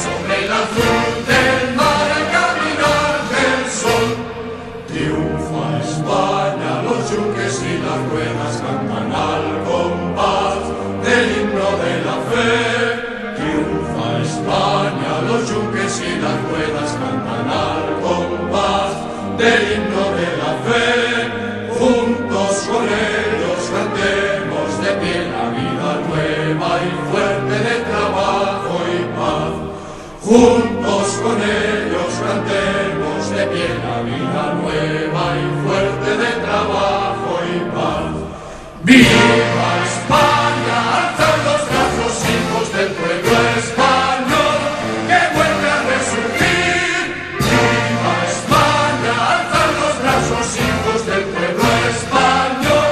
sobre el azul del mar al caminar del sol. Triunfa España, los yunques y las ruedas cantan al compás del himno de la fe. Triunfa España, los yunques y las ruedas cantan al compás del himno de la fe. Juntos con ellos cantemos de pie la vida nueva y fuerte de trabajo y paz. Juntos con ellos cantemos de pie la vida nueva y fuerte de trabajo y paz. ¡Viva España! Alzan los brazos, hijos del pueblo español, que vuelve a resurgir. ¡Viva España! Alzan los brazos, hijos del pueblo español,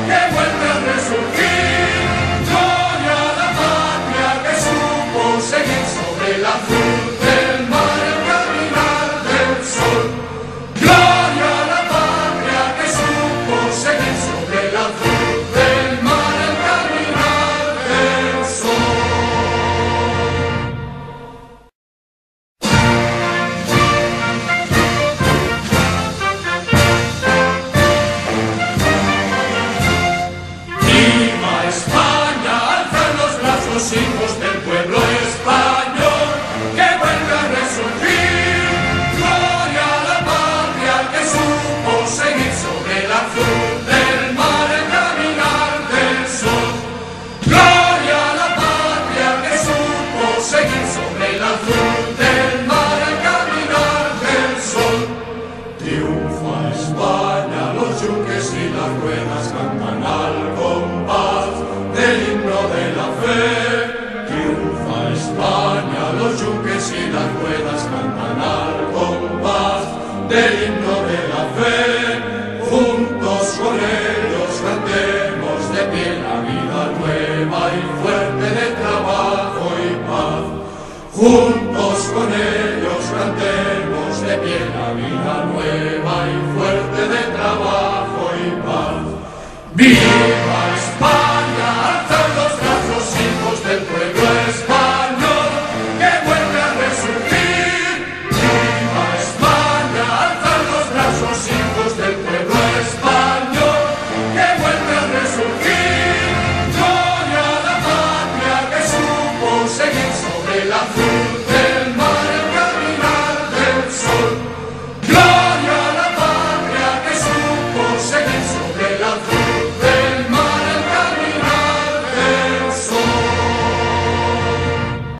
que vuelve a resurgir. Gloria a la patria que supo seguir sobre el azul del mar al caminar del sol. Gloria a la patria que supo seguir sobre el azul del mar al caminar del sol. ¡Viva España! Alzan los brazos, hijos del pueblo español, que vuelve a resurgir. Gloria a la patria que supo seguir sobre el azul del mar al caminar del sol. Gloria a la patria que supo seguir sobre el azul del mar al caminar del sol. Triunfa España, los yunques y las ruedas cantan al compás del himno de la fe. Triunfa España, los yunques y las ruedas cantan al compás del himno de la fe. Juntos con ellos cantemos de pie la vida nueva y fuerte de trabajo y paz. Juntos con ellos cantemos de pie la vida nueva y fuerte de trabajo y paz. ¡Viva!